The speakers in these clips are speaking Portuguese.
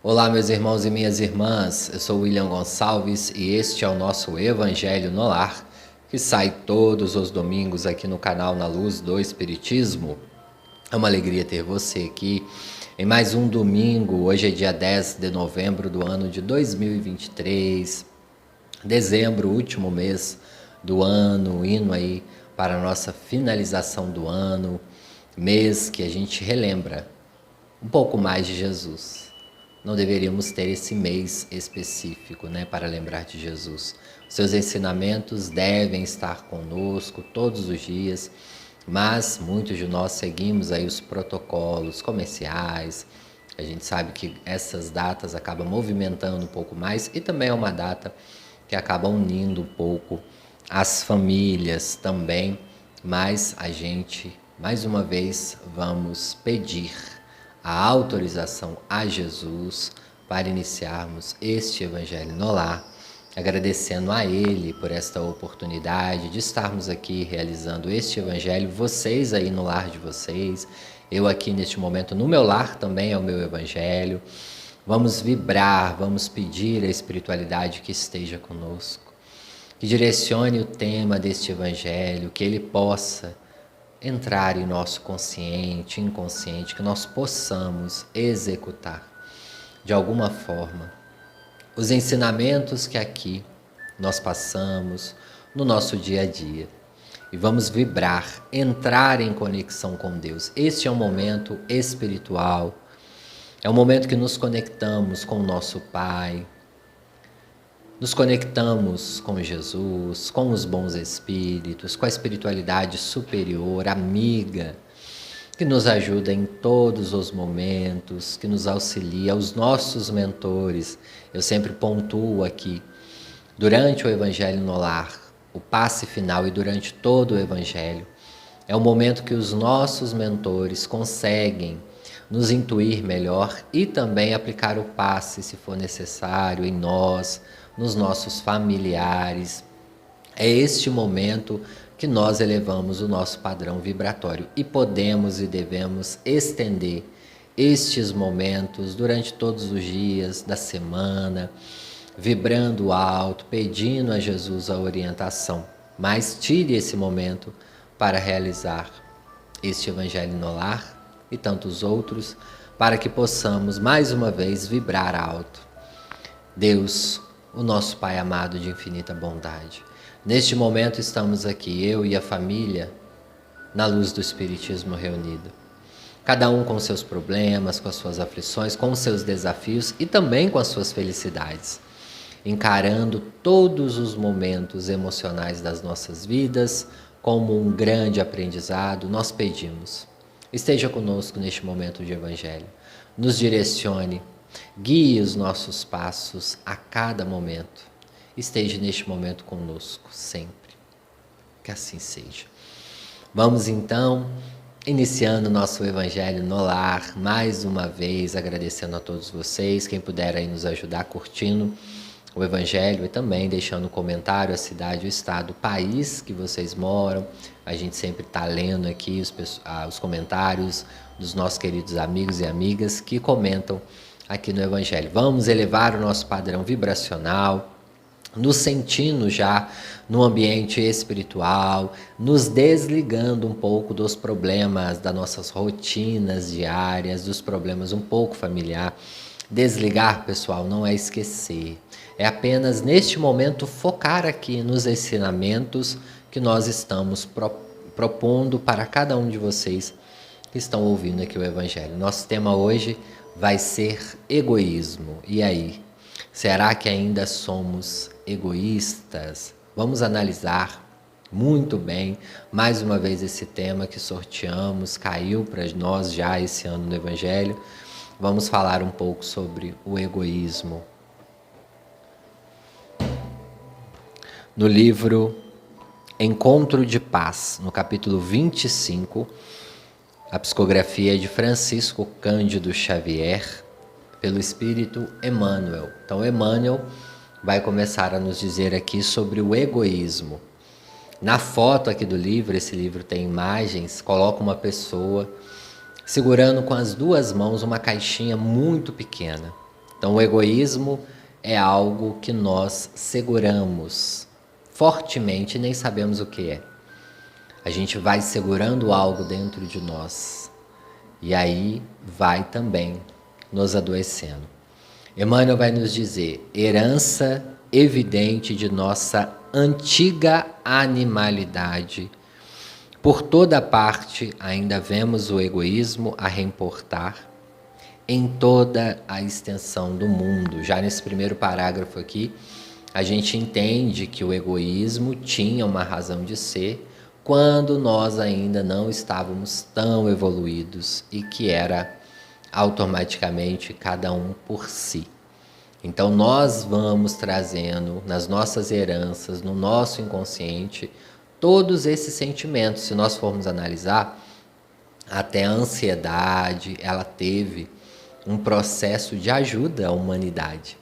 Olá, meus irmãos e minhas irmãs, eu sou William Gonçalves e este é o nosso Evangelho no Lar, que sai todos os domingos aqui no canal Na Luz do Espiritismo. É uma alegria ter você aqui em mais um domingo. Hoje é dia 10 de novembro do ano de 2023, dezembro, último mês do ano, indo aí para a nossa finalização do ano, mês que a gente relembra um pouco mais de Jesus. Não deveríamos ter esse mês específico, para lembrar de Jesus. Seus ensinamentos devem estar conosco todos os dias, mas muitos de nós seguimos aí os protocolos comerciais. A gente sabe que essas datas acabam movimentando um pouco mais e também é uma data que acaba unindo um pouco as famílias também, mas a gente, mais uma vez, vamos pedir a autorização a Jesus para iniciarmos este Evangelho no Lar, agradecendo a Ele por esta oportunidade de estarmos aqui realizando este Evangelho, vocês aí no lar de vocês, eu aqui neste momento no meu lar também é o meu Evangelho. Vamos vibrar, vamos pedir à espiritualidade que esteja conosco, que direcione o tema deste Evangelho, que ele possa entrar em nosso consciente, inconsciente, que nós possamos executar de alguma forma os ensinamentos que aqui nós passamos no nosso dia a dia. E vamos vibrar, entrar em conexão com Deus. Este é um momento espiritual, é um momento que nos conectamos com o nosso Pai, nos conectamos com Jesus, com os bons espíritos, com a espiritualidade superior, amiga, que nos ajuda em todos os momentos, que nos auxilia, os nossos mentores. Eu sempre pontuo aqui, durante o Evangelho no Lar, o passe final e durante todo o Evangelho, é o momento que os nossos mentores conseguem nos intuir melhor e também aplicar o passe, se for necessário, em nós, nos nossos familiares. É este momento que nós elevamos o nosso padrão vibratório e podemos e devemos estender estes momentos durante todos os dias da semana, vibrando alto, pedindo a Jesus a orientação. Mas tire esse momento para realizar este Evangelho no Lar e tantos outros, para que possamos mais uma vez vibrar alto. Deus, o nosso Pai amado de infinita bondade, neste momento estamos aqui, eu e a família, na luz do Espiritismo reunida. Cada um com seus problemas, com as suas aflições, com os seus desafios e também com as suas felicidades. Encarando todos os momentos emocionais das nossas vidas como um grande aprendizado, nós pedimos: esteja conosco neste momento de Evangelho, nos direcione, guie os nossos passos a cada momento. Esteja neste momento conosco, sempre. Que assim seja. Vamos então, iniciando nosso Evangelho no Lar, mais uma vez agradecendo a todos vocês, quem puder aí nos ajudar curtindo o Evangelho e também deixando um comentário, a cidade, o estado, o país que vocês moram. A gente sempre está lendo aqui os comentários dos nossos queridos amigos e amigas que comentam aqui no Evangelho. Vamos elevar o nosso padrão vibracional, nos sentindo já no ambiente espiritual, nos desligando um pouco dos problemas das nossas rotinas diárias, dos problemas um pouco familiar. Desligar, pessoal, não é esquecer. É apenas neste momento focar aqui nos ensinamentos que nós estamos propondo para cada um de vocês que estão ouvindo aqui o Evangelho. Nosso tema hoje vai ser egoísmo. E aí? Será que ainda somos egoístas? Vamos analisar muito bem, mais uma vez, esse tema que sorteamos, caiu para nós já esse ano no Evangelho. Vamos falar um pouco sobre o egoísmo. No livro Encontro de Paz, no capítulo 25, a psicografia é de Francisco Cândido Xavier, pelo Espírito Emmanuel. Então, Emmanuel vai começar a nos dizer aqui sobre o egoísmo. Na foto aqui do livro, esse livro tem imagens, coloca uma pessoa segurando com as duas mãos uma caixinha muito pequena. Então, o egoísmo é algo que nós seguramos fortemente e nem sabemos o que é. A gente vai segurando algo dentro de nós e aí vai também nos adoecendo. Emmanuel vai nos dizer: herança evidente de nossa antiga animalidade. Por toda parte ainda vemos o egoísmo a reimportar em toda a extensão do mundo. Já nesse primeiro parágrafo aqui, a gente entende que o egoísmo tinha uma razão de ser quando nós ainda não estávamos tão evoluídos e que era automaticamente cada um por si. Então nós vamos trazendo nas nossas heranças, no nosso inconsciente, todos esses sentimentos. Se nós formos analisar, até a ansiedade, ela teve um processo de ajuda à humanidade.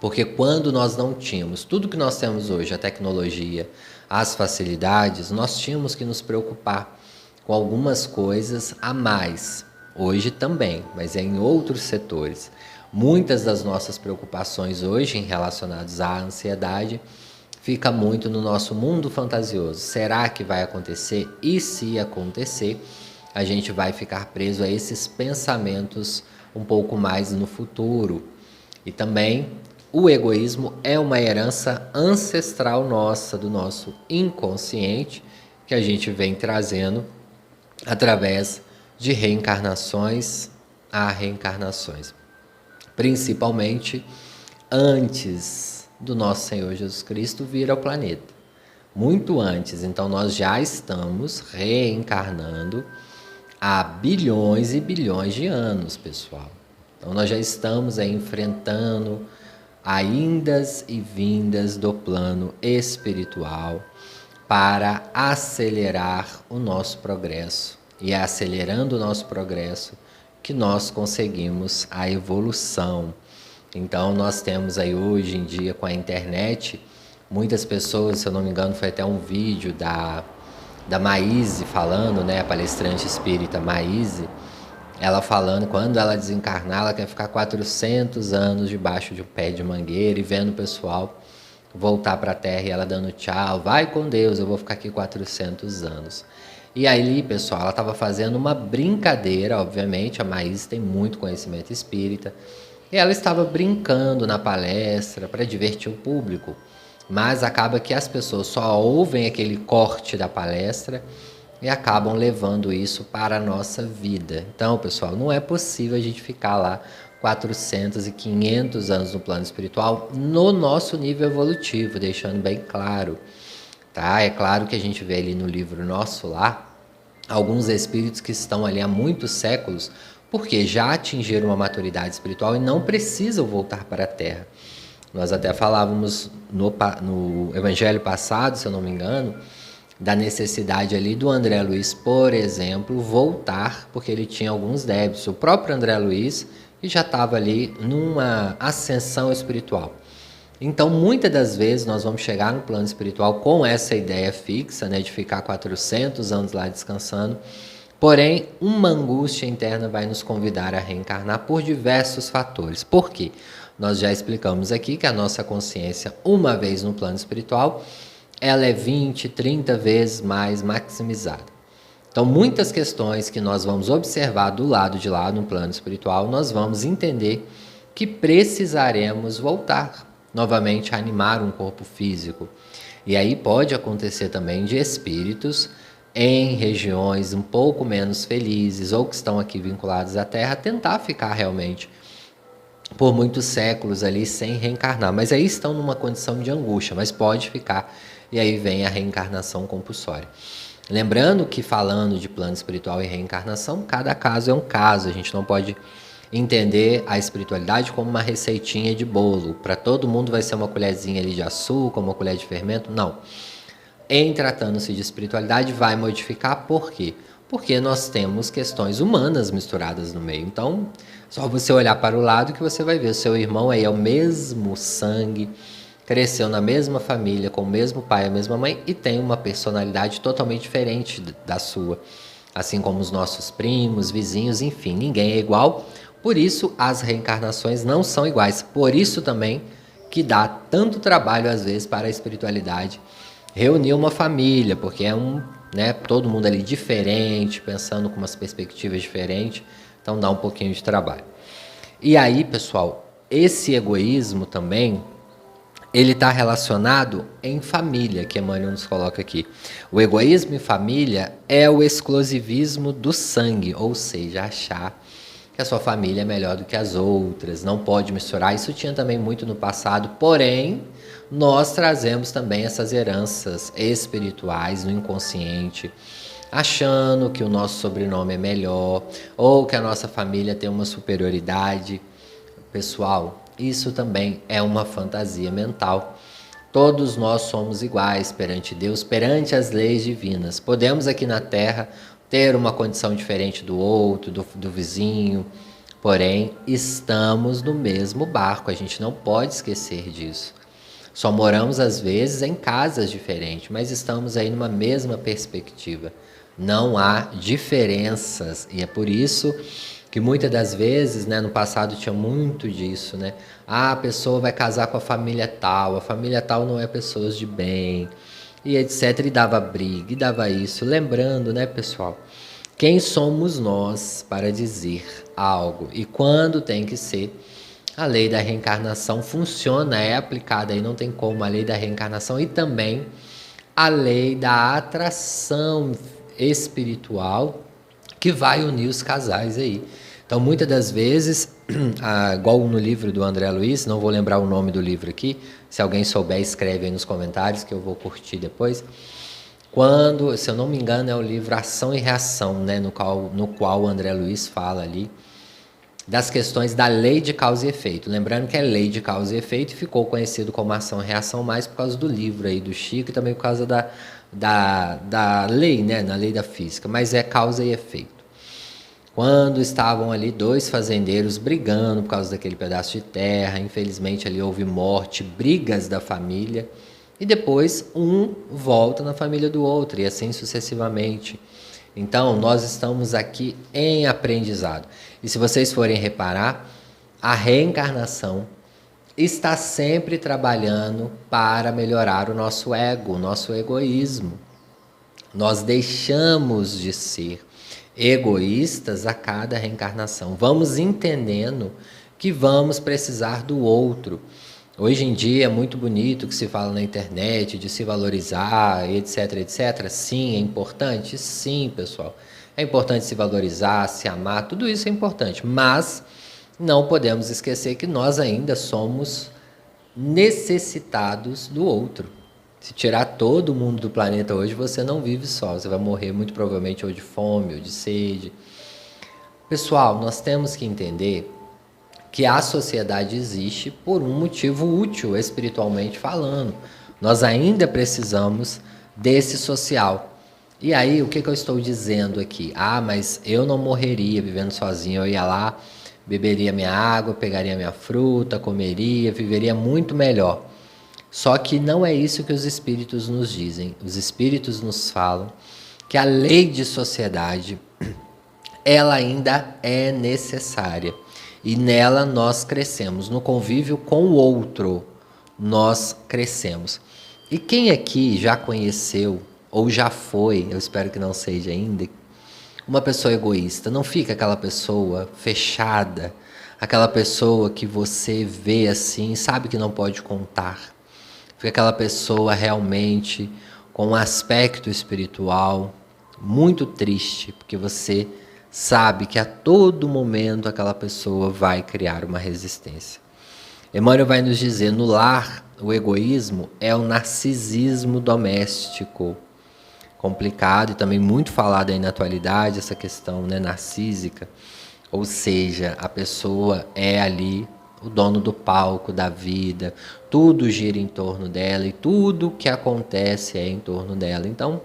Porque quando nós não tínhamos tudo que nós temos hoje, a tecnologia, as facilidades, nós tínhamos que nos preocupar com algumas coisas a mais. Hoje também, mas é em outros setores. Muitas das nossas preocupações hoje relacionadas à ansiedade fica muito no nosso mundo fantasioso. Será que vai acontecer? E se acontecer, a gente vai ficar preso a esses pensamentos um pouco mais no futuro. E também o egoísmo é uma herança ancestral nossa, do nosso inconsciente, que a gente vem trazendo através de reencarnações a reencarnações. Principalmente antes do nosso Senhor Jesus Cristo vir ao planeta. Muito antes. Então nós já estamos reencarnando há bilhões e bilhões de anos, pessoal. Então nós já estamos aí enfrentando a indas e vindas do plano espiritual para acelerar o nosso progresso. E é acelerando o nosso progresso que nós conseguimos a evolução. Então nós temos aí hoje em dia com a internet, muitas pessoas, se eu não me engano foi até um vídeo da Maíse falando, né, a palestrante espírita Maíse, ela falando, quando ela desencarnar, ela quer ficar 400 anos debaixo de um pé de mangueira e vendo o pessoal voltar para a Terra e ela dando tchau, vai com Deus, eu vou ficar aqui 400 anos. E aí, pessoal, ela estava fazendo uma brincadeira, obviamente, a Maíse tem muito conhecimento espírita, e ela estava brincando na palestra para divertir o público, mas acaba que as pessoas só ouvem aquele corte da palestra e acabam levando isso para a nossa vida. Então, pessoal, não é possível a gente ficar lá 400 e 500 anos no plano espiritual no nosso nível evolutivo, deixando bem claro, tá? É claro que a gente vê ali no livro Nosso Lar alguns espíritos que estão ali há muitos séculos, porque já atingiram uma maturidade espiritual e não precisam voltar para a Terra. Nós até falávamos no evangelho passado, se eu não me engano, da necessidade ali do André Luiz, por exemplo, voltar, porque ele tinha alguns débitos. O próprio André Luiz já estava ali numa ascensão espiritual. Então, muitas das vezes, nós vamos chegar no plano espiritual com essa ideia fixa, né, de ficar 400 anos lá descansando, porém, uma angústia interna vai nos convidar a reencarnar por diversos fatores. Por quê? Nós já explicamos aqui que a nossa consciência, uma vez no plano espiritual, ela é 20, 30 vezes mais maximizada. Então, muitas questões que nós vamos observar do lado de lá, no plano espiritual, nós vamos entender que precisaremos voltar novamente a animar um corpo físico. E aí pode acontecer também de espíritos em regiões um pouco menos felizes ou que estão aqui vinculados à Terra, tentar ficar realmente por muitos séculos ali sem reencarnar. Mas aí estão numa condição de angústia, mas pode ficar. E aí vem a reencarnação compulsória. Lembrando que falando de plano espiritual e reencarnação, cada caso é um caso. A gente não pode entender a espiritualidade como uma receitinha de bolo. Para todo mundo vai ser uma colherzinha ali de açúcar, uma colher de fermento. Não. Em tratando-se de espiritualidade, vai modificar. Por quê? Porque nós temos questões humanas misturadas no meio. Então, só você olhar para o lado que você vai ver. O seu irmão aí é o mesmo sangue, cresceu na mesma família, com o mesmo pai, a mesma mãe, e tem uma personalidade totalmente diferente da sua. Assim como os nossos primos, vizinhos, enfim, ninguém é igual. Por isso, as reencarnações não são iguais. Por isso também que dá tanto trabalho, às vezes, para a espiritualidade reunir uma família, porque é todo mundo ali diferente, pensando com umas perspectivas diferentes, então dá um pouquinho de trabalho. E aí, pessoal, esse egoísmo também, ele está relacionado em família, que Emmanuel nos coloca aqui. O egoísmo em família é o exclusivismo do sangue, ou seja, achar que a sua família é melhor do que as outras, não pode misturar. Isso tinha também muito no passado, porém, nós trazemos também essas heranças espirituais no inconsciente, achando que o nosso sobrenome é melhor, ou que a nossa família tem uma superioridade. Pessoal, isso também é uma fantasia mental. Todos nós somos iguais perante Deus, perante as leis divinas. Podemos aqui na Terra ter uma condição diferente do outro, do vizinho, porém estamos no mesmo barco, a gente não pode esquecer disso. Só moramos às vezes em casas diferentes, mas estamos aí numa mesma perspectiva. Não há diferenças, e é por isso que muitas das vezes, no passado tinha muito disso, a pessoa vai casar com a família tal não é pessoas de bem, e etc, e dava briga, e dava isso. Lembrando, pessoal, quem somos nós para dizer algo, e quando tem que ser. A lei da reencarnação funciona, é aplicada aí, não tem como, a lei da reencarnação e também a lei da atração espiritual que vai unir os casais aí. Então, muitas das vezes, igual no livro do André Luiz, não vou lembrar o nome do livro aqui, se alguém souber, escreve aí nos comentários que eu vou curtir depois. Quando, se eu não me engano, é o livro Ação e Reação, no qual o André Luiz fala ali das questões da lei de causa e efeito. Lembrando que é lei de causa e efeito e ficou conhecido como ação e reação mais por causa do livro aí do Chico e também por causa da lei, na lei da física, mas é causa e efeito. Quando estavam ali dois fazendeiros brigando por causa daquele pedaço de terra, infelizmente ali houve morte, brigas da família, e depois um volta na família do outro, e assim sucessivamente. Então, nós estamos aqui em aprendizado. E se vocês forem reparar, a reencarnação está sempre trabalhando para melhorar o nosso ego, o nosso egoísmo. Nós deixamos de ser egoístas a cada reencarnação. Vamos entendendo que vamos precisar do outro. Hoje em dia é muito bonito que se fala na internet de se valorizar, etc, etc. Sim, é importante? Sim, pessoal. É importante se valorizar, se amar, tudo isso é importante. Mas não podemos esquecer que nós ainda somos necessitados do outro. Se tirar todo mundo do planeta hoje, você não vive só. Você vai morrer muito provavelmente ou de fome ou de sede. Pessoal, nós temos que entender que a sociedade existe por um motivo útil, espiritualmente falando. Nós ainda precisamos desse social. E aí, o que eu estou dizendo aqui? Mas eu não morreria vivendo sozinho. Eu ia lá, beberia minha água, pegaria minha fruta, comeria, viveria muito melhor. Só que não é isso que os espíritos nos dizem. Os espíritos nos falam que a lei de sociedade, ela ainda é necessária. E nela nós crescemos, no convívio com o outro, nós crescemos. E quem aqui já conheceu, ou já foi, eu espero que não seja ainda, uma pessoa egoísta? Não fica aquela pessoa fechada, aquela pessoa que você vê assim, sabe que não pode contar. Fica aquela pessoa realmente com um aspecto espiritual muito triste, porque você sabe que a todo momento aquela pessoa vai criar uma resistência. Emmanuel vai nos dizer, no lar, o egoísmo é o narcisismo doméstico. Complicado e também muito falado aí na atualidade, essa questão narcísica. Ou seja, a pessoa é ali o dono do palco da vida, tudo gira em torno dela e tudo que acontece é em torno dela. Então,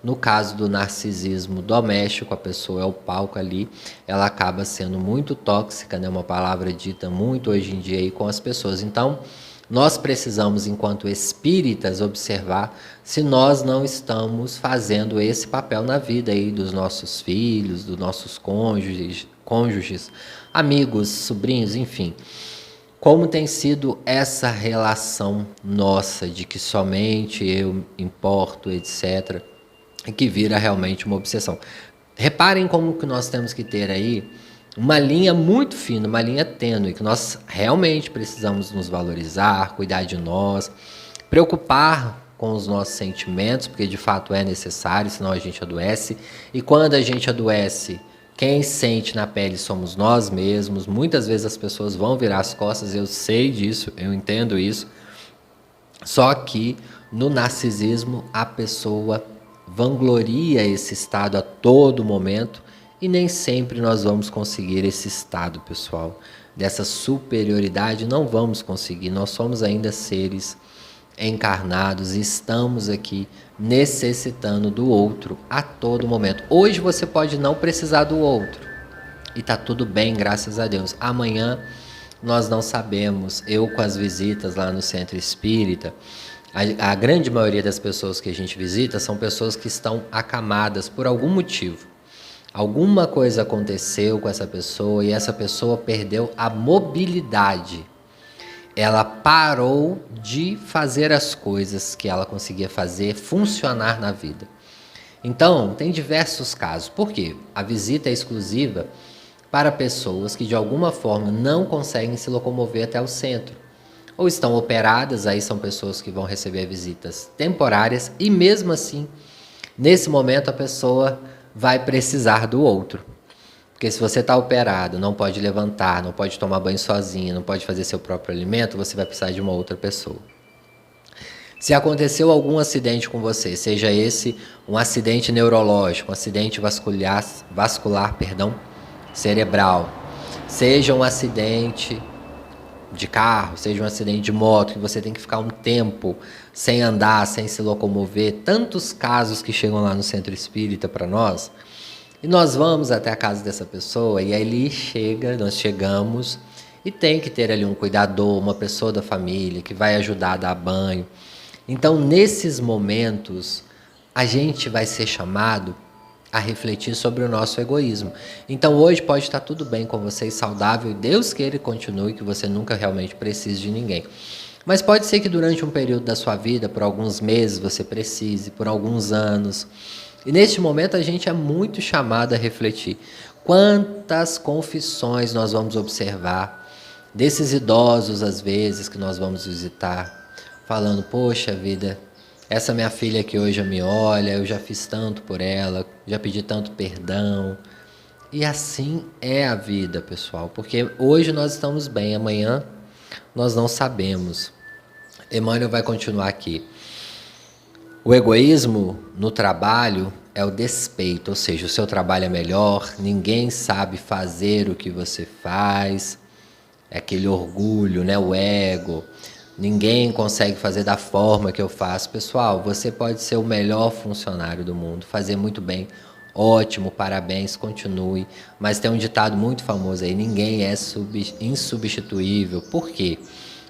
no caso do narcisismo doméstico, a pessoa é o palco ali, ela acaba sendo muito tóxica, uma palavra dita muito hoje em dia aí com as pessoas. Então, nós precisamos, enquanto espíritas, observar se nós não estamos fazendo esse papel na vida aí dos nossos filhos, dos nossos cônjuges, cônjuges, amigos, sobrinhos, enfim. Como tem sido essa relação nossa de que somente eu importo, etc., e que vira realmente uma obsessão. Reparem como que nós temos que ter aí uma linha muito fina, uma linha tênue, que nós realmente precisamos nos valorizar, cuidar de nós, preocupar com os nossos sentimentos, porque de fato é necessário, senão a gente adoece. E quando a gente adoece, quem sente na pele somos nós mesmos. Muitas vezes as pessoas vão virar as costas, eu sei disso, eu entendo isso. Só que no narcisismo a pessoa vangloria esse estado a todo momento e nem sempre nós vamos conseguir esse estado, pessoal. Dessa superioridade não vamos conseguir, nós somos ainda seres encarnados e estamos aqui necessitando do outro a todo momento. Hoje você pode não precisar do outro e tá tudo bem, graças a Deus. Amanhã nós não sabemos. Eu com as visitas lá no centro espírita, a grande maioria das pessoas que a gente visita são pessoas que estão acamadas por algum motivo. Alguma coisa aconteceu com essa pessoa e essa pessoa perdeu a mobilidade. Ela parou de fazer as coisas que ela conseguia fazer funcionar na vida. Então, tem diversos casos. Por quê? A visita é exclusiva para pessoas que de alguma forma não conseguem se locomover até o centro. Ou estão operadas, aí são pessoas que vão receber visitas temporárias e mesmo assim, nesse momento a pessoa vai precisar do outro. Porque se você está operado, não pode levantar, não pode tomar banho sozinho, não pode fazer seu próprio alimento, você vai precisar de uma outra pessoa. Se aconteceu algum acidente com você, seja esse um acidente neurológico, um acidente vascular, cerebral, seja um acidente de carro, seja um acidente de moto, que você tem que ficar um tempo sem andar, sem se locomover, tantos casos que chegam lá no centro espírita para nós. E nós vamos até a casa dessa pessoa e aí nós chegamos e tem que ter ali um cuidador, uma pessoa da família que vai ajudar a dar banho. Então, nesses momentos, a gente vai ser chamado a refletir sobre o nosso egoísmo. Então, hoje pode estar tudo bem com você, saudável, e Deus queira que continue, que você nunca realmente precise de ninguém. Mas pode ser que durante um período da sua vida, por alguns meses você precise, por alguns anos. E neste momento a gente é muito chamado a refletir. Quantas confissões nós vamos observar desses idosos, às vezes, que nós vamos visitar, falando, poxa vida, essa minha filha que hoje me olha, eu já fiz tanto por ela, já pedi tanto perdão. E assim é a vida, pessoal, porque hoje nós estamos bem, amanhã nós não sabemos. Emmanuel vai continuar aqui. O egoísmo no trabalho é o despeito, ou seja, o seu trabalho é melhor, ninguém sabe fazer o que você faz, é aquele orgulho, né? O ego, ninguém consegue fazer da forma que eu faço. Pessoal, você pode ser o melhor funcionário do mundo, fazer muito bem, ótimo, parabéns, continue, mas tem um ditado muito famoso aí, ninguém é insubstituível. Por quê?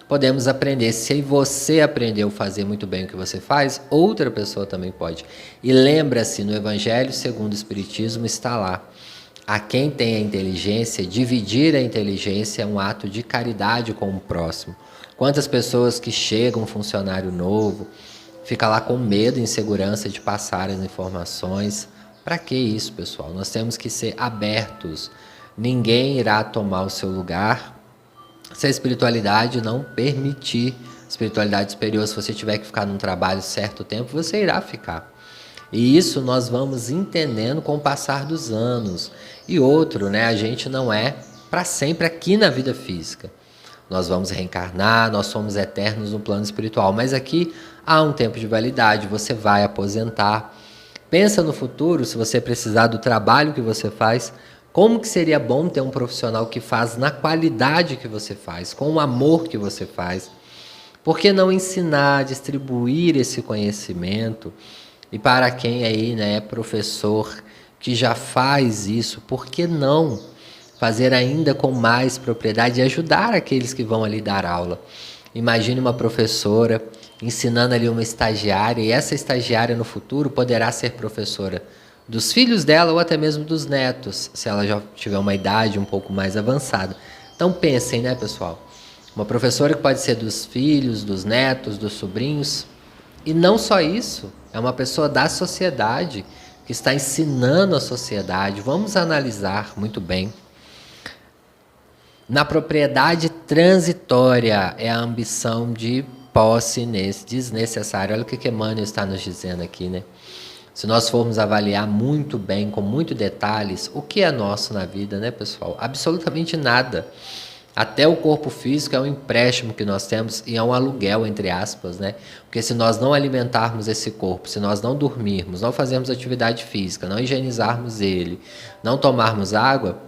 Podemos aprender. Se você aprendeu a fazer muito bem o que você faz, outra pessoa também pode. E lembra-se, no Evangelho segundo o Espiritismo está lá. A quem tem a inteligência, dividir a inteligência é um ato de caridade com o próximo. Quantas pessoas que chegam um funcionário novo, fica lá com medo e insegurança de passar as informações. Para que isso, pessoal? Nós temos que ser abertos. Ninguém irá tomar o seu lugar se a espiritualidade não permitir. Espiritualidade superior, se você tiver que ficar num trabalho certo tempo, você irá ficar. E isso nós vamos entendendo com o passar dos anos. E outro, né? A gente não é para sempre aqui na vida física. Nós vamos reencarnar, nós somos eternos no plano espiritual. Mas aqui há um tempo de validade, você vai aposentar. Pensa no futuro, se você precisar do trabalho que você faz, como que seria bom ter um profissional que faz na qualidade que você faz, com o amor que você faz. Por que não ensinar, distribuir esse conhecimento? E para quem aí, né, é professor que já faz isso, por que não fazer ainda com mais propriedade e ajudar aqueles que vão ali dar aula? Imagine uma professora ensinando ali uma estagiária, e essa estagiária no futuro poderá ser professora dos filhos dela ou até mesmo dos netos, se ela já tiver uma idade um pouco mais avançada. Então pensem, né, pessoal? Uma professora que pode ser dos filhos, dos netos, dos sobrinhos. E não só isso, é uma pessoa da sociedade que está ensinando a sociedade. Vamos analisar muito bem. Na propriedade transitória é a ambição de posse desnecessária. Olha o que Emmanuel está nos dizendo aqui, né? Se nós formos avaliar muito bem, com muitos detalhes, o que é nosso na vida, né, pessoal? Absolutamente nada. Até o corpo físico é um empréstimo que nós temos e é um aluguel, entre aspas, né? Porque se nós não alimentarmos esse corpo, se nós não dormirmos, não fazermos atividade física, não higienizarmos ele, não tomarmos água,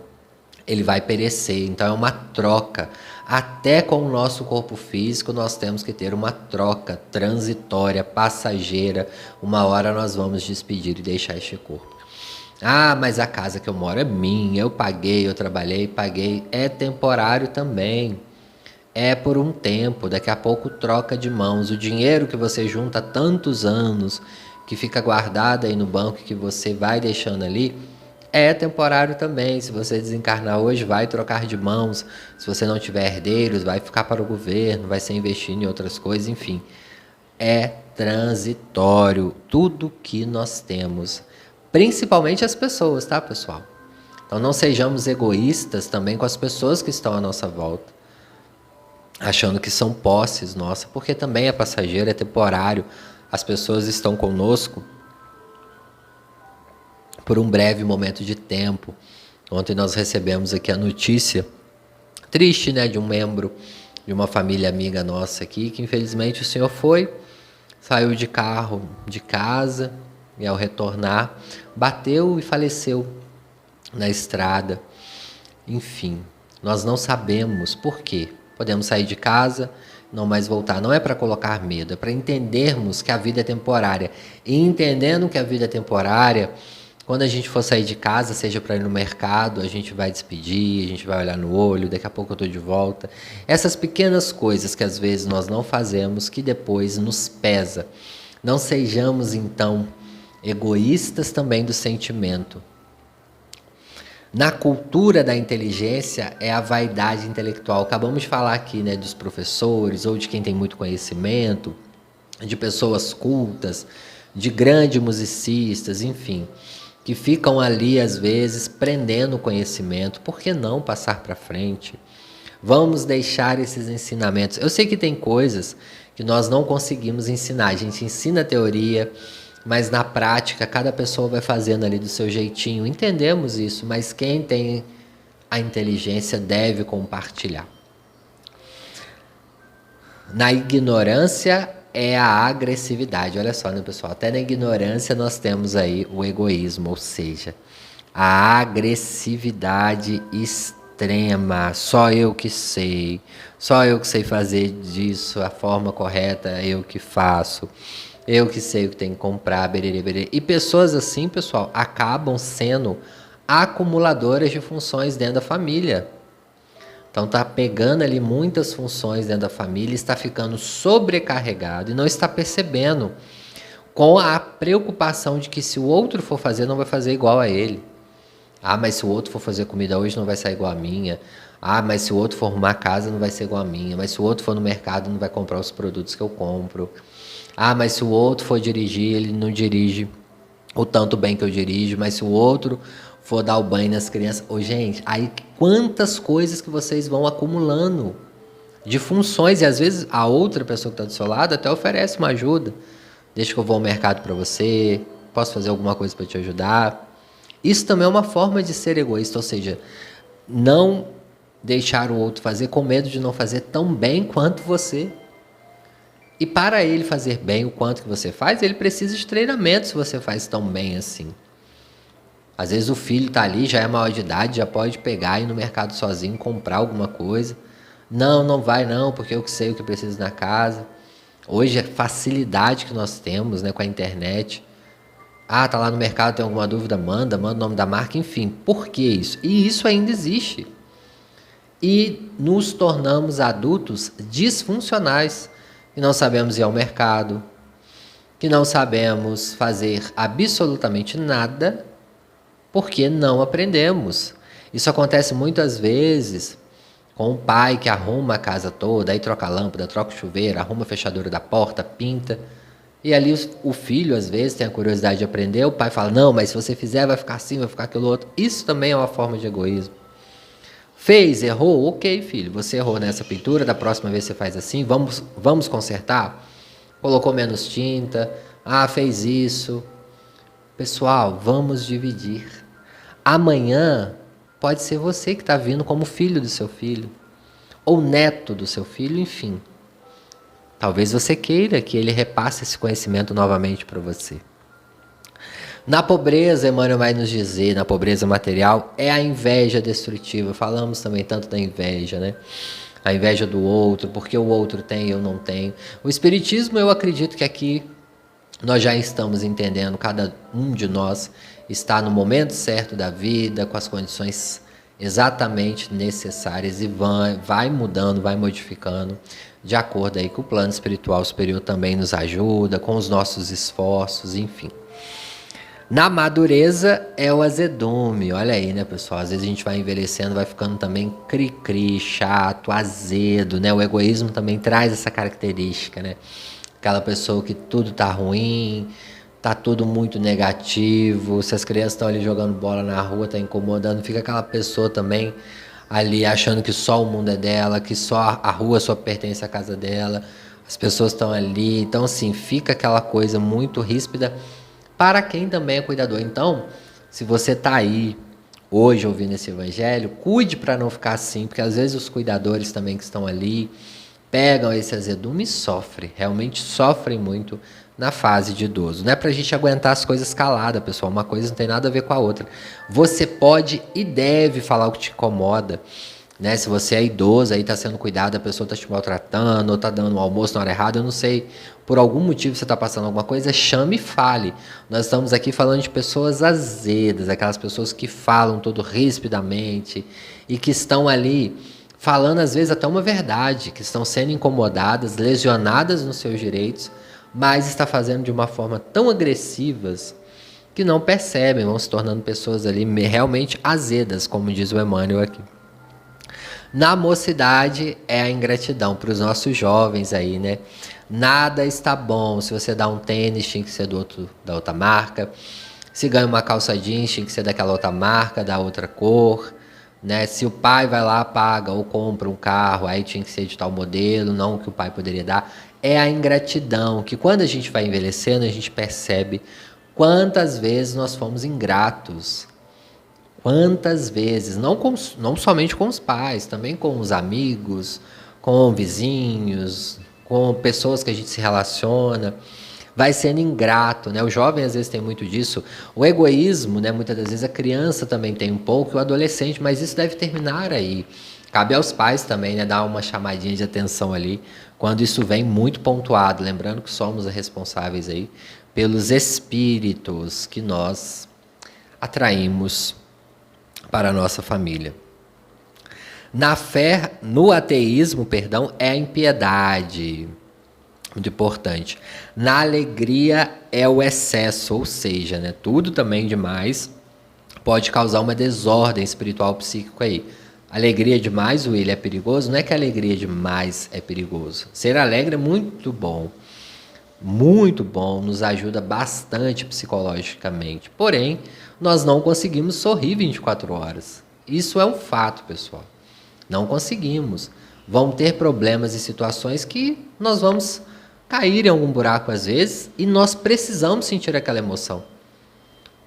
ele vai perecer. Então é uma troca. Até com o nosso corpo físico nós temos que ter uma troca transitória, passageira. Uma hora nós vamos despedir e deixar este corpo. Ah, mas a casa que eu moro é minha, eu paguei, eu trabalhei, paguei. É temporário também. É por um tempo, daqui a pouco troca de mãos. O dinheiro que você junta há tantos anos, que fica guardado aí no banco, que você vai deixando ali, é temporário também. Se você desencarnar hoje, vai trocar de mãos. Se você não tiver herdeiros, vai ficar para o governo, vai ser investido em outras coisas, enfim. É transitório tudo que nós temos. Principalmente as pessoas, tá, pessoal? Então não sejamos egoístas também com as pessoas que estão à nossa volta, achando que são posses nossas, porque também é passageiro, é temporário. As pessoas estão conosco por um breve momento de tempo. Ontem nós recebemos aqui a notícia triste, né, de um membro de uma família amiga nossa aqui, que infelizmente o senhor saiu de carro de casa e ao retornar bateu e faleceu na estrada. Enfim, nós não sabemos por quê. Podemos sair de casa, não mais voltar. Não é para colocar medo, é para entendermos que a vida é temporária. E entendendo que a vida é temporária, quando a gente for sair de casa, seja para ir no mercado, a gente vai despedir, a gente vai olhar no olho, daqui a pouco eu estou de volta. Essas pequenas coisas que às vezes nós não fazemos, que depois nos pesa. Não sejamos, então, egoístas também do sentimento. Na cultura da inteligência é a vaidade intelectual. Acabamos de falar aqui, né, dos professores ou de quem tem muito conhecimento, de pessoas cultas, de grandes musicistas, enfim, que ficam ali às vezes prendendo o conhecimento. Por que não passar para frente? Vamos deixar esses ensinamentos. Eu sei que tem coisas que nós não conseguimos ensinar. A gente ensina a teoria, mas na prática cada pessoa vai fazendo ali do seu jeitinho. Entendemos isso, mas quem tem a inteligência deve compartilhar. Na ignorância é a agressividade. Olha só, né, pessoal? Até na ignorância nós temos aí o egoísmo, ou seja, a agressividade extrema. Só eu que sei fazer disso a forma correta, eu que faço. Eu que sei o que tem que comprar, bererê, bererê. E pessoas assim, pessoal, acabam sendo acumuladoras de funções dentro da família. Então está pegando ali muitas funções dentro da família, está ficando sobrecarregado e não está percebendo, com a preocupação de que se o outro for fazer, não vai fazer igual a ele. Ah, mas se o outro for fazer comida hoje, não vai sair igual a minha. Ah, mas se o outro for arrumar a casa, não vai ser igual a minha. Mas se o outro for no mercado, não vai comprar os produtos que eu compro. Ah, mas se o outro for dirigir, ele não dirige o tanto bem que eu dirijo. Mas se o outro for dar o banho nas crianças... Ô, gente, aí quantas coisas que vocês vão acumulando de funções. E às vezes a outra pessoa que está do seu lado até oferece uma ajuda. Deixa que eu vou ao mercado para você. Posso fazer alguma coisa para te ajudar? Isso também é uma forma de ser egoísta. Ou seja, não deixar o outro fazer com medo de não fazer tão bem quanto você. E para ele fazer bem o quanto que você faz, ele precisa de treinamento se você faz tão bem assim. Às vezes o filho está ali, já é maior de idade, já pode pegar e ir no mercado sozinho, comprar alguma coisa. Não, não vai não, porque eu que sei o que preciso na casa. Hoje a facilidade que nós temos, né, com a internet. Ah, tá lá no mercado, tem alguma dúvida, manda o nome da marca, enfim. Por que isso? E isso ainda existe. E nos tornamos adultos disfuncionais, que não sabemos ir ao mercado, que não sabemos fazer absolutamente nada porque não aprendemos. Isso acontece muitas vezes com o pai que arruma a casa toda, aí troca a lâmpada, troca o chuveiro, arruma a fechadura da porta, pinta. E ali o filho, às vezes, tem a curiosidade de aprender, o pai fala, não, mas se você fizer vai ficar assim, vai ficar aquilo outro. Isso também é uma forma de egoísmo. Fez, errou, ok, filho, você errou nessa pintura, da próxima vez você faz assim, vamos consertar? Colocou menos tinta, fez isso. Pessoal, vamos dividir. Amanhã pode ser você que está vindo como filho do seu filho, ou neto do seu filho, enfim. Talvez você queira que ele repasse esse conhecimento novamente para você. Na pobreza, Emmanuel vai nos dizer, na pobreza material, é a inveja destrutiva. Falamos também tanto da inveja, né? A inveja do outro, porque o outro tem e eu não tenho. O Espiritismo, eu acredito que aqui nós já estamos entendendo, cada um de nós está no momento certo da vida, com as condições exatamente necessárias e vai mudando, vai modificando, de acordo aí com o plano espiritual superior também nos ajuda, com os nossos esforços, enfim. Na madureza é o azedume, olha aí, né, pessoal? Às vezes a gente vai envelhecendo, vai ficando também cri-cri, chato, azedo, né? O egoísmo também traz essa característica, né? Aquela pessoa que tudo tá ruim, tá tudo muito negativo. Se as crianças estão ali jogando bola na rua, tá incomodando, fica aquela pessoa também ali achando que só o mundo é dela, que só a rua só pertence à casa dela. As pessoas estão ali, então assim, fica aquela coisa muito ríspida para quem também é cuidador. Então, se você tá aí hoje ouvindo esse evangelho, cuide para não ficar assim, porque às vezes os cuidadores também que estão ali pegam esse azedume e sofrem, realmente sofrem muito na fase de idoso. Não é pra gente aguentar as coisas caladas, pessoal, uma coisa não tem nada a ver com a outra. Você pode e deve falar o que te incomoda, né? Se você é idoso, aí tá sendo cuidado, a pessoa tá te maltratando, ou tá dando um almoço na hora errada, eu não sei, por algum motivo você tá passando alguma coisa, chame e fale. Nós estamos aqui falando de pessoas azedas, aquelas pessoas que falam todo rispidamente e que estão ali falando às vezes até uma verdade, que estão sendo incomodadas, lesionadas nos seus direitos, mas está fazendo de uma forma tão agressivas que não percebem, vão se tornando pessoas ali realmente azedas, como diz o Emmanuel aqui. Na mocidade é a ingratidão para os nossos jovens aí, né? Nada está bom. Se você dá um tênis, tinha que ser da outra marca. Se ganha uma calça jeans, tinha que ser daquela outra marca, da outra cor, né? Se o pai vai lá, paga ou compra um carro, aí tinha que ser de tal modelo, não o que o pai poderia dar. É a ingratidão, que quando a gente vai envelhecendo, a gente percebe quantas vezes nós fomos ingratos. Quantas vezes, não somente com os pais, também com os amigos, com vizinhos, com pessoas que a gente se relaciona, vai sendo ingrato, né? O jovem às vezes tem muito disso. O egoísmo, né? Muitas das vezes a criança também tem um pouco, e o adolescente, mas isso deve terminar aí. Cabe aos pais também, né? Dar uma chamadinha de atenção ali, quando isso vem muito pontuado, lembrando que somos responsáveis aí pelos espíritos que nós atraímos para a nossa família. No ateísmo, perdão, é a impiedade. Muito importante. Na alegria é o excesso, ou seja, né, tudo também demais pode causar uma desordem espiritual psíquica aí. Alegria demais, William, é perigoso? Não é que alegria demais é perigoso. Ser alegre é muito bom, nos ajuda bastante psicologicamente. Porém, nós não conseguimos sorrir 24 horas. Isso é um fato, pessoal. Não conseguimos. Vão ter problemas e situações que nós vamos cair em algum buraco às vezes e nós precisamos sentir aquela emoção.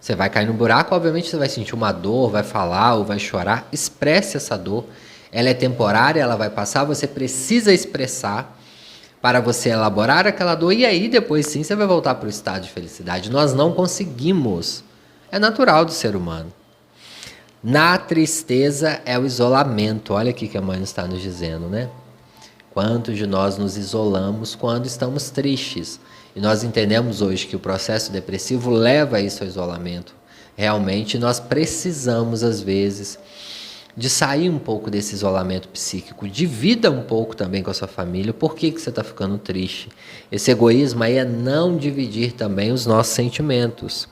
Você vai cair no buraco, obviamente você vai sentir uma dor, vai falar ou vai chorar. Expresse essa dor. Ela é temporária, ela vai passar, você precisa expressar para você elaborar aquela dor e aí depois sim você vai voltar para o estado de felicidade. Nós não conseguimos. É natural do ser humano. Na tristeza é o isolamento. Olha aqui que a mãe está nos dizendo, né? Quantos de nós nos isolamos quando estamos tristes? E nós entendemos hoje que o processo depressivo leva a isso ao isolamento. Realmente nós precisamos, às vezes, de sair um pouco desse isolamento psíquico. Divida um pouco também com a sua família. Por que você está ficando triste? Esse egoísmo aí é não dividir também os nossos sentimentos.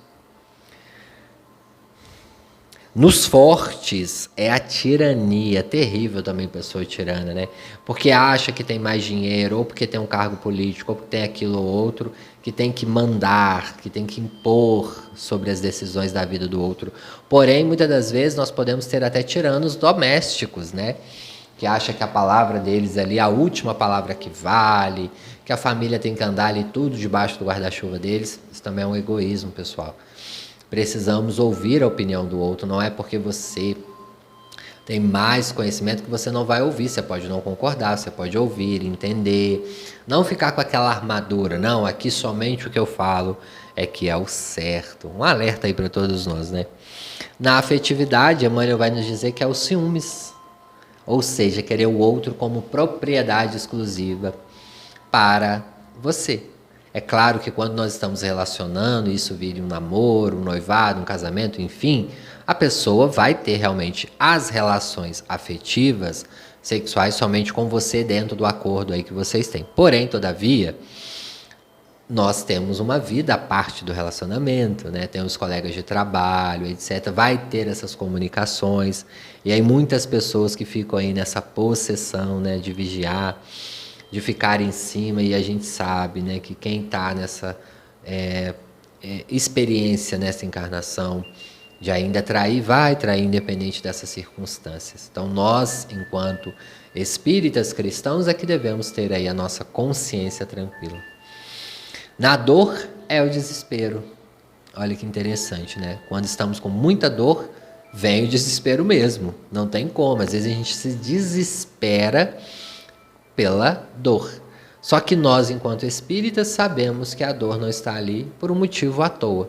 Nos fortes é a tirania, terrível também pessoa tirana, né? Porque acha que tem mais dinheiro, ou porque tem um cargo político, ou porque tem aquilo ou outro, que tem que mandar, que tem que impor sobre as decisões da vida do outro. Porém, muitas das vezes nós podemos ter até tiranos domésticos, né? Que acha que a palavra deles ali é a última palavra que vale, que a família tem que andar ali tudo debaixo do guarda-chuva deles. Isso também é um egoísmo, pessoal. Precisamos ouvir a opinião do outro, não é porque você tem mais conhecimento que você não vai ouvir, você pode não concordar, você pode ouvir, entender, não ficar com aquela armadura, não, aqui somente o que eu falo é que é o certo. Um alerta aí para todos nós, né? Na afetividade, Emmanuel vai nos dizer que é o ciúmes, ou seja, querer o outro como propriedade exclusiva para você. É claro que quando nós estamos relacionando, isso vira um namoro, um noivado, um casamento, enfim, a pessoa vai ter realmente as relações afetivas, sexuais, somente com você dentro do acordo aí que vocês têm. Porém, todavia, nós temos uma vida à parte do relacionamento, né? Temos colegas de trabalho, etc. Vai ter essas comunicações. E aí muitas pessoas que ficam aí nessa possessão, né, de vigiar, de ficar em cima, e a gente sabe, né, que quem está nessa experiência, nessa encarnação, de ainda trair, vai trair independente dessas circunstâncias. Então nós, enquanto espíritas cristãos, é que devemos ter aí a nossa consciência tranquila. Na dor é o desespero. Olha que interessante, né? Quando estamos com muita dor, vem o desespero mesmo. Não tem como. Às vezes a gente se desespera pela dor. Só que nós, enquanto espíritas, sabemos que a dor não está ali por um motivo à toa.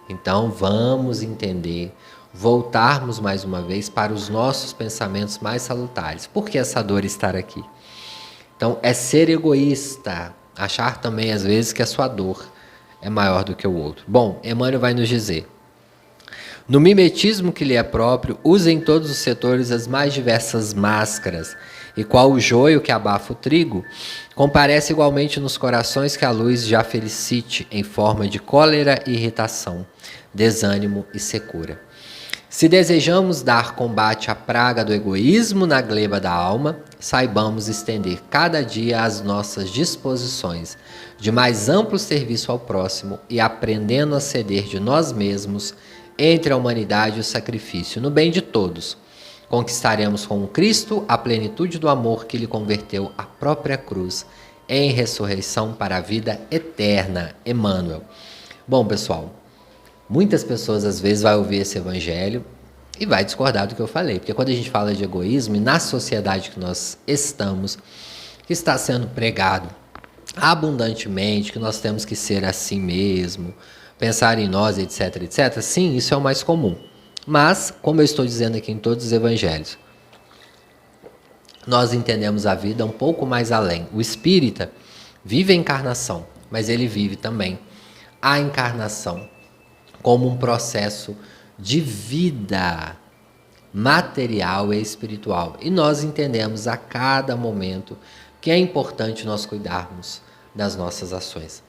Então vamos entender, voltarmos mais uma vez para os nossos pensamentos mais salutares. Por que essa dor estar aqui? Então é ser egoísta, achar também às vezes que a sua dor é maior do que o outro. Bom, Emmanuel vai nos dizer: no mimetismo que lhe é próprio, use em todos os setores as mais diversas máscaras, e qual o joio que abafa o trigo, comparece igualmente nos corações que a luz já felicite em forma de cólera e irritação, desânimo e secura. Se desejamos dar combate à praga do egoísmo na gleba da alma, saibamos estender cada dia as nossas disposições de mais amplo serviço ao próximo e aprendendo a ceder de nós mesmos entre a humanidade e o sacrifício, no bem de todos. Conquistaremos com o Cristo a plenitude do amor que lhe converteu a própria cruz em ressurreição para a vida eterna. Emmanuel. Bom, pessoal, muitas pessoas às vezes vão ouvir esse evangelho e vai discordar do que eu falei, porque quando a gente fala de egoísmo, e na sociedade que nós estamos, que está sendo pregado abundantemente, que nós temos que ser assim mesmo, pensar em nós, etc, etc, sim, isso é o mais comum. Mas, como eu estou dizendo aqui em todos os evangelhos, nós entendemos a vida um pouco mais além. O espírita vive a encarnação, mas ele vive também a encarnação como um processo de vida material e espiritual. E nós entendemos a cada momento que é importante nós cuidarmos das nossas ações.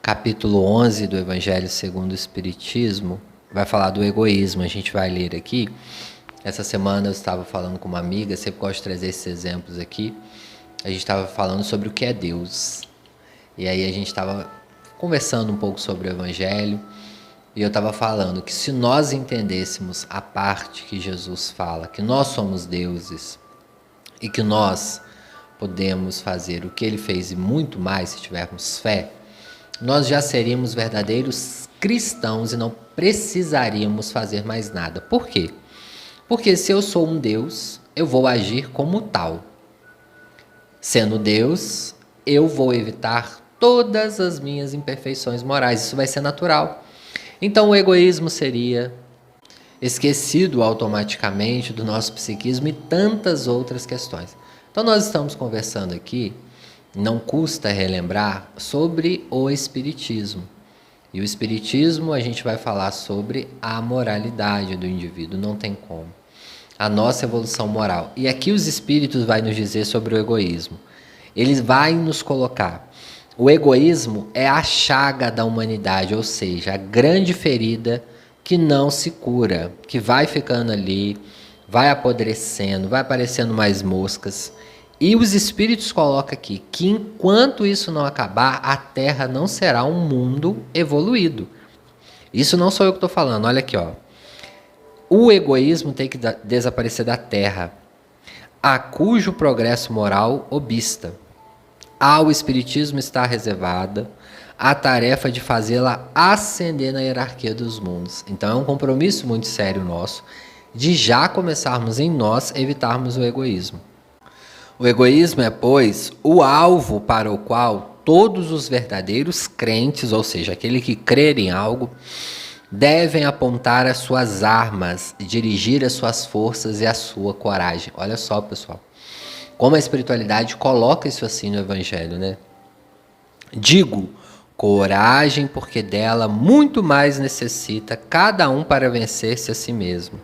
Capítulo 11 do Evangelho segundo o Espiritismo vai falar do egoísmo. A gente vai ler aqui. Essa semana eu estava falando com uma amiga, sempre gosto de trazer esses exemplos aqui. A gente estava falando sobre o que é Deus. E aí a gente estava conversando um pouco sobre o Evangelho. E eu estava falando que se nós entendêssemos a parte que Jesus fala, que nós somos deuses e que nós podemos fazer o que ele fez e muito mais se tivermos fé, nós já seríamos verdadeiros cristãos e não precisaríamos fazer mais nada. Por quê? Porque se eu sou um Deus, eu vou agir como tal. Sendo Deus, eu vou evitar todas as minhas imperfeições morais. Isso vai ser natural. Então o egoísmo seria esquecido automaticamente do nosso psiquismo e tantas outras questões. Então nós estamos conversando aqui, não custa relembrar, sobre o Espiritismo. E o Espiritismo a gente vai falar sobre a moralidade do indivíduo, não tem como. A nossa evolução moral. E aqui os Espíritos vai nos dizer sobre o egoísmo. Eles vai nos colocar. O egoísmo é a chaga da humanidade, ou seja, a grande ferida que não se cura, que vai ficando ali, vai apodrecendo, vai aparecendo mais moscas. E os espíritos colocam aqui que enquanto isso não acabar, a Terra não será um mundo evoluído. Isso não sou eu que estou falando, olha aqui, ó. O egoísmo tem que desaparecer da Terra, a cujo progresso moral obsta. Ao Espiritismo está reservada a tarefa de fazê-la ascender na hierarquia dos mundos. Então é um compromisso muito sério nosso de já começarmos em nós evitarmos o egoísmo. O egoísmo é, pois, o alvo para o qual todos os verdadeiros crentes, ou seja, aquele que crer em algo, devem apontar as suas armas, dirigir as suas forças e a sua coragem. Olha só, pessoal, como a espiritualidade coloca isso assim no Evangelho, né? Digo, coragem, porque dela muito mais necessita cada um para vencer-se a si mesmo,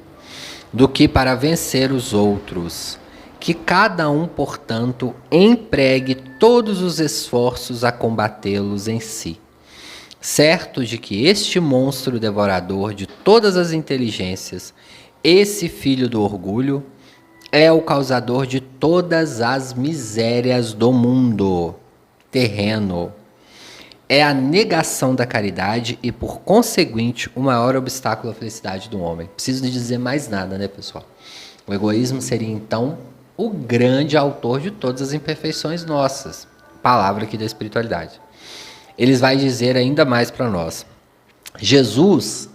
do que para vencer os outros. Que cada um, portanto, empregue todos os esforços a combatê-los em si, certo de que este monstro devorador de todas as inteligências, esse filho do orgulho, é o causador de todas as misérias do mundo terreno. É a negação da caridade e, por conseguinte, o maior obstáculo à felicidade do homem. Preciso de dizer mais nada, né, pessoal? O egoísmo seria, então, o grande autor de todas as imperfeições nossas. Palavra aqui da espiritualidade. Eles vai dizer ainda mais para nós. Jesus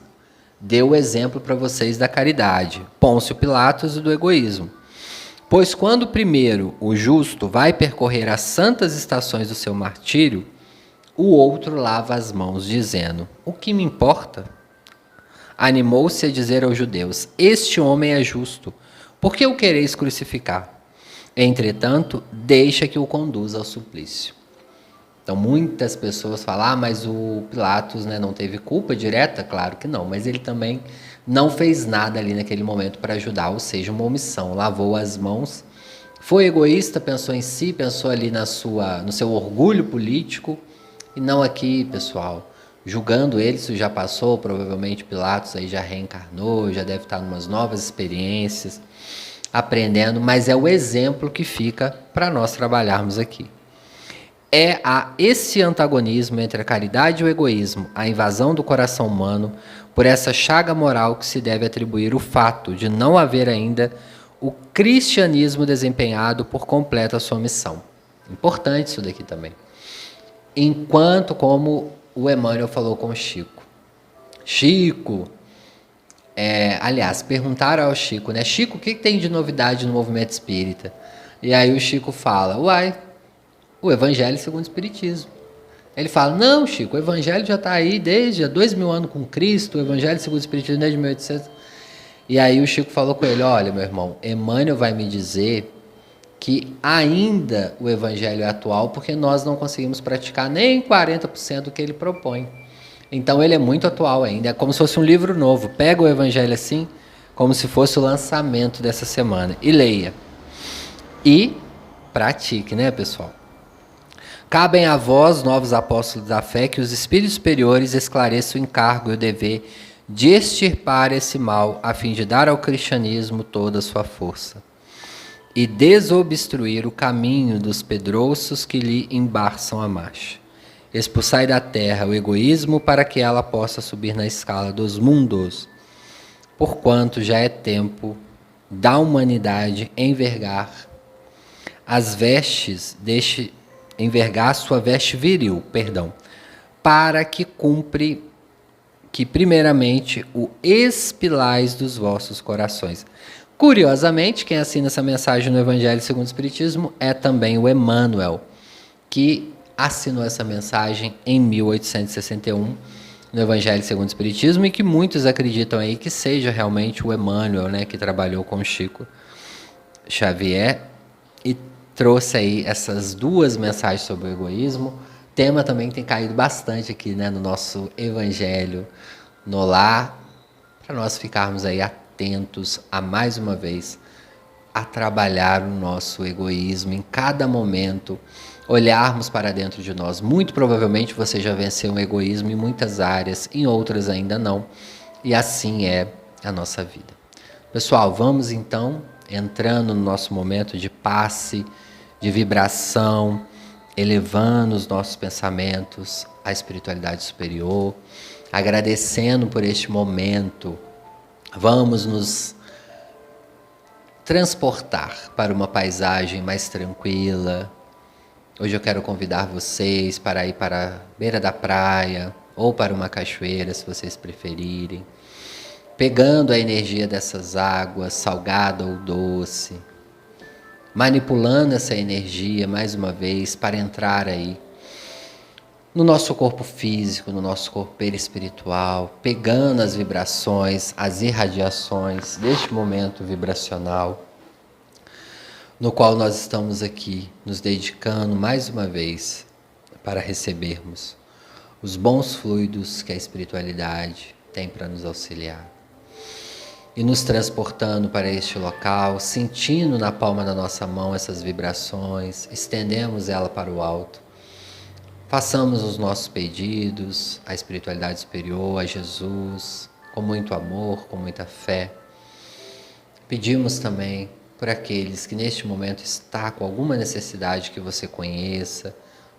deu o exemplo para vocês da caridade, Pôncio Pilatos e do egoísmo. Pois quando primeiro o justo vai percorrer as santas estações do seu martírio, o outro lava as mãos, dizendo: o que me importa? Animou-se a dizer aos judeus: este homem é justo, por que o quereis crucificar? Entretanto, deixa que o conduza ao suplício. Então, muitas pessoas falam: mas o Pilatos, né, não teve culpa direta? Claro que não, mas ele também não fez nada ali naquele momento para ajudar, ou seja, uma omissão. Lavou as mãos, foi egoísta, pensou em si, pensou ali no seu orgulho político, e não aqui, pessoal, julgando ele. Isso já passou, provavelmente Pilatos aí já reencarnou, já deve estar em umas novas experiências, aprendendo, mas é o exemplo que fica para nós trabalharmos aqui. É a esse antagonismo entre a caridade e o egoísmo, a invasão do coração humano, por essa chaga moral que se deve atribuir o fato de não haver ainda o cristianismo desempenhado por completo a sua missão. Importante isso daqui também. Enquanto, como o Emmanuel falou com o Chico. Chico, aliás, perguntaram ao Chico, né? Chico, o que tem de novidade no movimento espírita? E aí o Chico fala: o Evangelho segundo o Espiritismo. Ele fala: não, Chico, o Evangelho já está aí desde há 2000 anos com Cristo, o Evangelho segundo o Espiritismo desde 1800. E aí o Chico falou com ele: olha, meu irmão, Emmanuel vai me dizer que ainda o Evangelho é atual porque nós não conseguimos praticar nem 40% do que ele propõe. Então ele é muito atual ainda, é como se fosse um livro novo. Pega o Evangelho assim, como se fosse o lançamento dessa semana, e leia. E pratique, né, pessoal? Cabem a vós, novos apóstolos da fé, que os espíritos superiores esclareçam o encargo e o dever de extirpar esse mal, a fim de dar ao cristianismo toda a sua força e desobstruir o caminho dos pedrouços que lhe embaçam a marcha. Expulsai da terra o egoísmo para que ela possa subir na escala dos mundos, porquanto já é tempo da humanidade envergar as vestes, envergar sua veste viril, para que cumpre que primeiramente o expilais dos vossos corações. Curiosamente, quem assina essa mensagem no Evangelho segundo o Espiritismo é também o Emmanuel, que assinou essa mensagem em 1861 no Evangelho segundo o Espiritismo, e que muitos acreditam aí que seja realmente o Emmanuel, né, que trabalhou com Chico Xavier e trouxe aí essas duas mensagens sobre o egoísmo. Tema também que tem caído bastante aqui, né, no nosso Evangelho no Lar, para nós ficarmos aí atentos a, mais uma vez, a trabalhar o nosso egoísmo em cada momento, olharmos para dentro de nós. Muito provavelmente você já venceu o egoísmo em muitas áreas, em outras ainda não. e assim é a nossa vida. Pessoal, vamos então entrando no nosso momento de passe, de vibração, elevando os nossos pensamentos à espiritualidade superior, agradecendo por este momento. Vamos nos transportar para uma paisagem mais tranquila. Hoje eu quero convidar vocês para ir para a beira da praia ou para uma cachoeira, se vocês preferirem, pegando a energia dessas águas, salgada ou doce, manipulando essa energia mais uma vez para entrar aí no nosso corpo físico, no nosso corpo perispiritual, pegando as vibrações, as irradiações deste momento vibracional, no qual nós estamos aqui nos dedicando mais uma vez para recebermos os bons fluidos que a espiritualidade tem para nos auxiliar. E nos transportando para este local, sentindo na palma da nossa mão essas vibrações, estendemos ela para o alto. Façamos os nossos pedidos à espiritualidade superior, a Jesus, com muito amor, com muita fé. Pedimos também por aqueles que neste momento está com alguma necessidade que você conheça,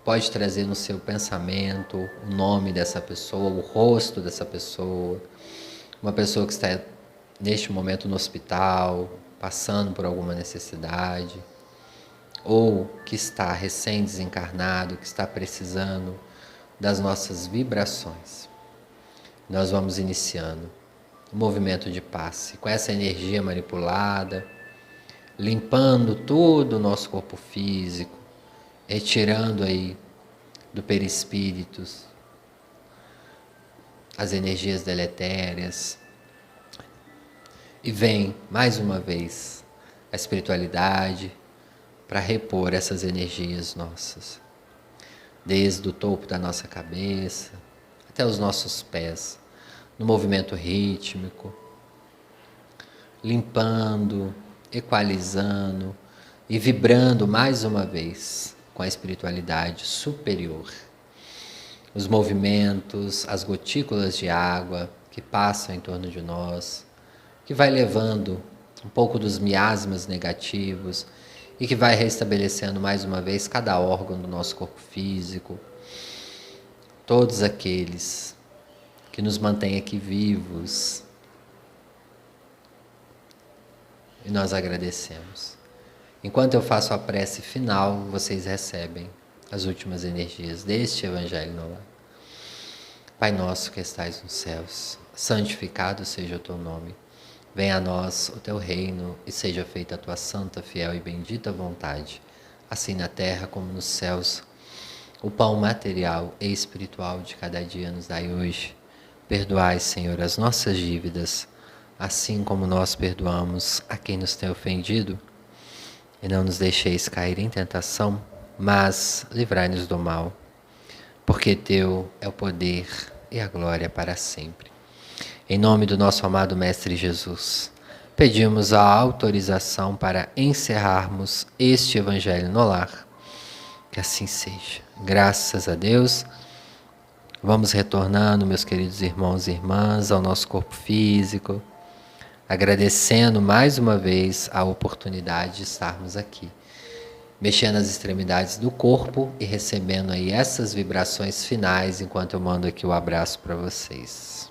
pode trazer no seu pensamento o nome dessa pessoa, o rosto dessa pessoa, uma pessoa que está neste momento no hospital, passando por alguma necessidade, ou que está recém-desencarnado, que está precisando das nossas vibrações. Nós vamos iniciando o movimento de passe, com essa energia manipulada, limpando todo o nosso corpo físico, retirando aí do perispírito as energias deletérias. E vem, mais uma vez, a espiritualidade para repor essas energias nossas, desde o topo da nossa cabeça até os nossos pés, no movimento rítmico, limpando, equalizando e vibrando mais uma vez com a espiritualidade superior. Os movimentos, as gotículas de água que passam em torno de nós, que vai levando um pouco dos miasmas negativos e que vai restabelecendo mais uma vez cada órgão do nosso corpo físico, todos aqueles que nos mantêm aqui vivos. E nós agradecemos. Enquanto eu faço a prece final, vocês recebem as últimas energias deste Evangelho no Lar. Pai nosso que estais nos céus, santificado seja o teu nome. Venha a nós o teu reino e seja feita a tua santa, fiel e bendita vontade, assim na terra como nos céus. O pão material e espiritual de cada dia nos dai hoje. Perdoai, Senhor, as nossas dívidas, assim como nós perdoamos a quem nos tem ofendido. E não nos deixeis cair em tentação, mas livrai-nos do mal, porque teu é o poder e a glória para sempre. Em nome do nosso amado Mestre Jesus, pedimos a autorização para encerrarmos este Evangelho no Lar. Que assim seja. Graças a Deus. Vamos retornando, meus queridos irmãos e irmãs, ao nosso corpo físico, agradecendo mais uma vez a oportunidade de estarmos aqui, mexendo as extremidades do corpo e recebendo aí essas vibrações finais, enquanto eu mando aqui o abraço para vocês.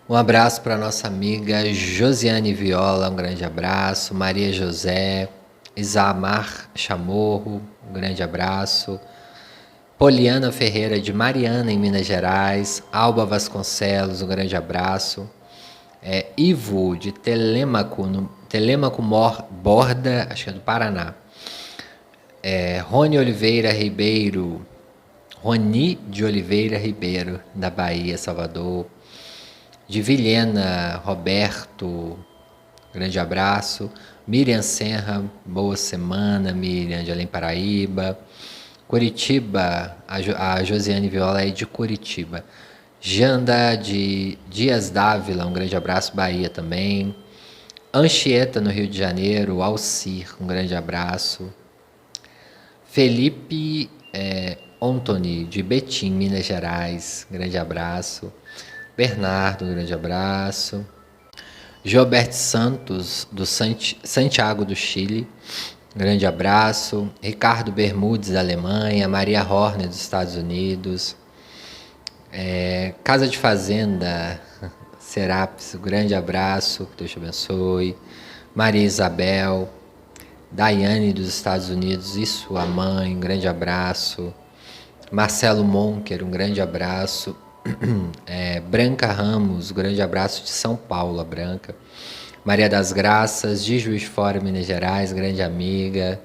Um abraço para nossa amiga Josiane Viola, um grande abraço. Maria José, Isamar Chamorro, um grande abraço. Poliana Ferreira de Mariana, em Minas Gerais. Alba Vasconcelos, um grande abraço. Ivo de Telêmaco, Borda, acho que é do Paraná. Rony de Oliveira Ribeiro, da Bahia, Salvador. De Vilhena, Roberto, grande abraço. Miriam Serra, boa semana, Miriam, de Além Paraíba. Curitiba, a Josiane Viola é de Curitiba. Janda de Dias Dávila, um grande abraço, Bahia também. Anchieta, no Rio de Janeiro. Alcir, um grande abraço. Felipe Antony, de Betim, Minas Gerais, grande abraço. Bernardo, um grande abraço. Gilberto Santos, do Santiago do Chile, um grande abraço. Ricardo Bermudes, da Alemanha. Maria Horner, dos Estados Unidos. Casa de Fazenda, Serapis, um grande abraço, que Deus te abençoe. Maria Isabel, Daiane, dos Estados Unidos, e sua mãe, um grande abraço. Marcelo Monker, um grande abraço. Branca Ramos, um grande abraço de São Paulo, a Branca. Maria das Graças, de Juiz de Fora, Minas Gerais, grande amiga.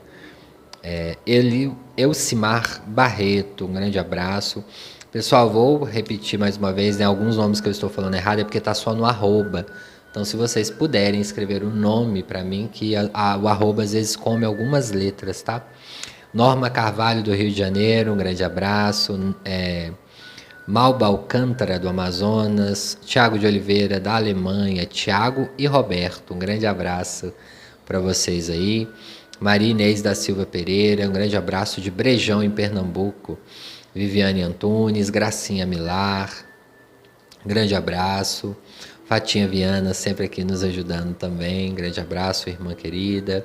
Elcimar Barreto, um grande abraço. Pessoal, vou repetir mais uma vez, né? Alguns nomes que eu estou falando errado é porque tá só no arroba. Então, se vocês puderem escrever o nome para mim, que o arroba às vezes come algumas letras, tá? Norma Carvalho, do Rio de Janeiro, um grande abraço. Malba Alcântara, do Amazonas. Tiago de Oliveira, da Alemanha. Tiago e Roberto, um grande abraço para vocês aí. Maria Inês da Silva Pereira, um grande abraço de Brejão, em Pernambuco. Viviane Antunes, Gracinha Milar, grande abraço. Fatinha Viana, sempre aqui nos ajudando também, grande abraço, irmã querida.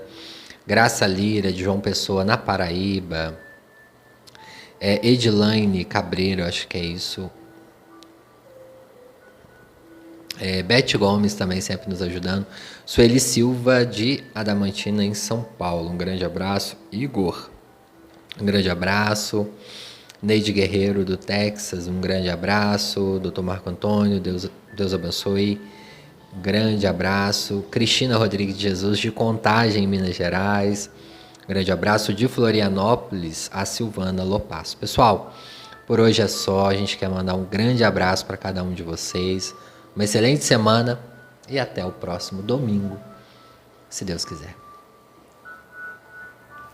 Graça Lira, de João Pessoa, na Paraíba. Edilaine Cabreiro, acho que é isso. Beth Gomes também sempre nos ajudando. Sueli Silva, de Adamantina, em São Paulo, um grande abraço. Igor, um grande abraço. Neide Guerreiro, do Texas, um grande abraço. Dr. Marco Antônio, Deus abençoe. Grande abraço. Cristina Rodrigues de Jesus, de Contagem, em Minas Gerais. Grande abraço. De Florianópolis, a Silvana Lopasso. Pessoal, por hoje é só. A gente quer mandar um grande abraço para cada um de vocês. Uma excelente semana e até o próximo domingo, se Deus quiser.